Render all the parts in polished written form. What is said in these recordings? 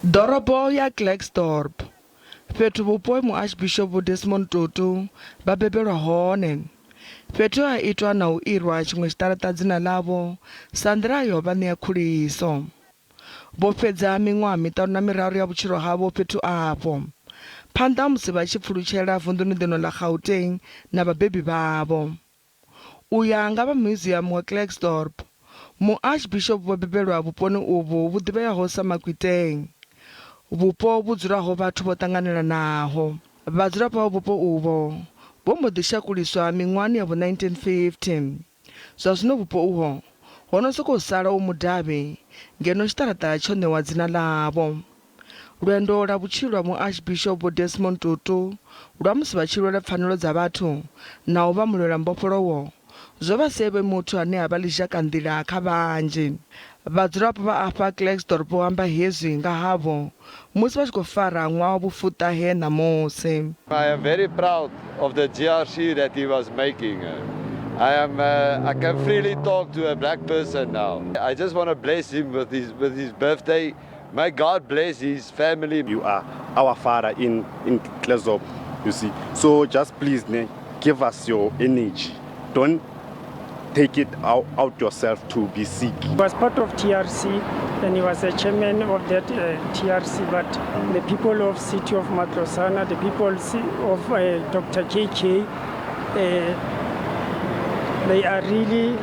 Ḓorobo ya Klerksdorp, fhethu vhupo Mu-Archbishop Desmond vha bebelwa hone. Fhethu ha itwa na u irwa tshiṅwe tshiṱaraṱa dzina ḽavho sa nḓila yo vha ṋea khuliso. Vho fhedza miṅwaha miṱanu na miraru ya vhutshilo havho fhethu afho, phanḓa musi vha tshi pfulutshela vunduni ḽino ḽa Gauteng na vhabebi vhavho. U ya nga vha museum wa Klerksdorp, Mu-Archbishop vho bebelwa vhuponi uvhu vhu ḓivheaho sa Makwiteng. Vhupo vhu dzulaho vhathu vho ṱanganelanaho. Vhadzulapo vha vhupo uvho vho mbo ḓi shakuliswa miṅwahani ya 1950. Zwa zwino vhupo uho ho no sokou sala u mudavhi ngeno tshiṱaraṱa tsho ṋewa dzina ḽavho. Lwendo lwa vhutshilo lwa Mu-Archbishop Desmond lwa musi vha tshi lwela pfanelo dza vhathu na u vha mulwela-mbofholowo zwo vha sevhe muthu ane a vha ḽizhaka nḓila kha vhanzhi. Vhadzulapo vha afha Klerksdorp vho amba hezwi nga havho musi vha tshi khou fara ṅwaha vhufuṱahe Namusi. I am very proud of the GRC that he was making. I can freely talk to a black person now. I just want to bless him with his birthday. May God bless his family. You are our father in Klerksdorp, you see. So just please give us your energy. Don't take it out yourself to be sick. He was part of TRC and he was a chairman of that TRC, but the people of city of Matlosana, the people of Dr. KK, they are really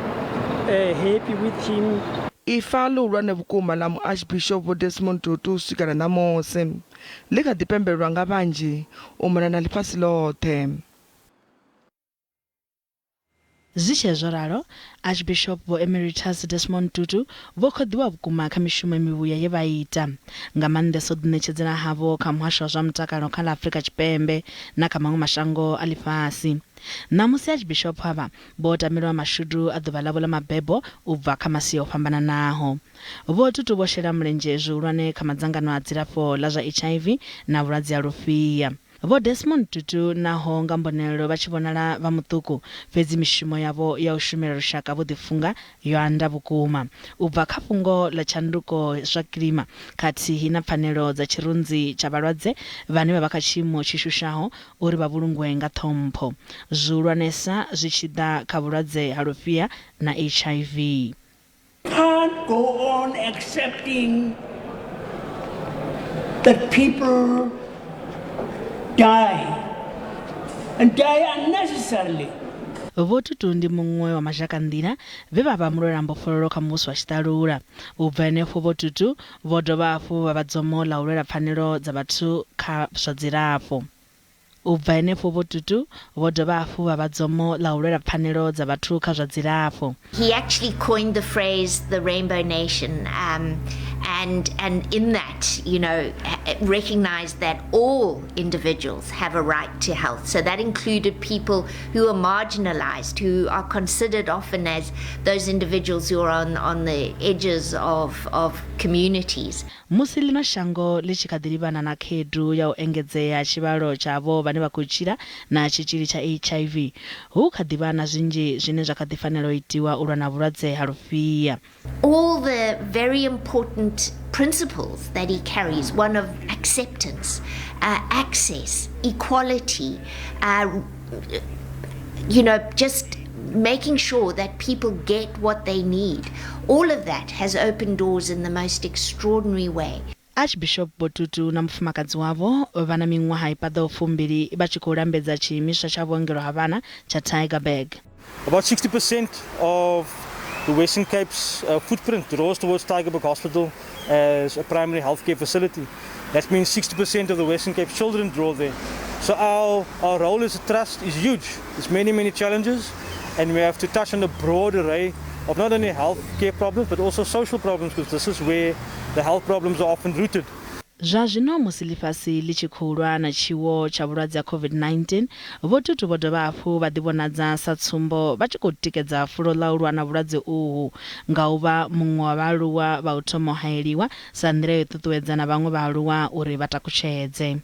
happy with him. Ifa ḽihulwane vhukuma ḽa Mu-Archbishop Desmond u swikela ṋamusi ḽi kha ḓi pembelwa nga vhanzhi u mona na ḽifhasi ḽoṱhe. Zwi tshe zwo ralo, Archbishop Emeritus Desmond vho khoḓiwa vhukuma kha mishumo mivhuya ye vha ita, nga maanḓesa u ḓiṋetshedzela havho kha muhasho wa zwa mutakalo kha ḽa Afrika Tshipembe na kha maṅwe mashango a ḽifhasi. Namusi Archbishop havha vho tamelwa mashudu a ḓuvha ḽavho ḽa mabebo u bva kha masia o fhambananaho. Vho-Tutu vho shela mulenzhe zwihulwane kha madzangano a dzilafho ḽa zwa HIV na vhulwadze ha lufhia. Vho-Desmond naho nga mbonelelo vha tshi vhonala vha muṱuku, fhedzi mishumo yavho ya u shumela lushaka vho ḓifunga yo anda vhukuma, u bva kha fhungo ḽa tshanduko zwa kilima khathihi na pfanelo dza tshirunzi tsha vhalwadze vhane vha vha kha tshiimo tshi shushaho uri vha vhulungwe nga ṱhompho, zwihulwanesa zwi tshi ḓa kha vhulwadze ha lufhia na HIV. Can't go on accepting that people die unnecessarily. Vho-Tutu ndi muṅwe wa mazhaka nḓila vhe vha vha mulwela-mbofholowo kha muvhuso wa tshitalula. U bva henefho Vho-Tutu vho dovha hafhu vha vha dzomo ḽa u lwela pfanelo dza vhathu kha zwa dzilafho. He actually coined the phrase the Rainbow Nation, and in that, recognized that all individuals have a right to health. So that included people who are marginalized, who are considered often as those individuals who are on the edges of communities. Musi ḽino shango ḽi tshi kha ḓi livhana na khaedu ya u engedzea tshivhalo tshavho vhane vha khou tshila na tshitzhili tsha HIV, hu kha ḓi vha na zwinzhi zwine zwa kha ḓi fanela u itiwa u lwa na vhulwadze ha lufhia. All the very important principles that he carries, one of acceptance, access, equality, just making sure that people get what they need. All of that has opened doors in the most extraordinary way. Archbishop Vho-Tutu na mufumakadzi wavho vha na miṅwaha i paḓaho 2 vha tshi khou lambedza tshiimiswa tsha vhuongelo ha vhana tsha Tigerberg. About 60% of the Western Cape's footprint draws towards Tigerberg Hospital as a primary healthcare facility. That means 60% of the Western Cape children draw there. So our role as a trust is huge. There's many challenges, and we have to touch on a broad array of not only health care problems but also social problems, because this is where the health problems are often rooted. Zwa zwino musi ḽifhasi ḽi tshi khou lwa na tshiwo tsha vhulwadze ha COVID-19, Vho-Tutu vho dovha hafhu vha ḓivhonadza sa tsumbo vha tshi khou tikedza fulo ḽa u lwa na vhulwadze uhu nga u vha muṅwe wa vhaaluwa vha u thoma u hayeliwa sa nḓila yo ṱuṱuwedza na vhaṅwe vhaaluwa uri vha takutshedze.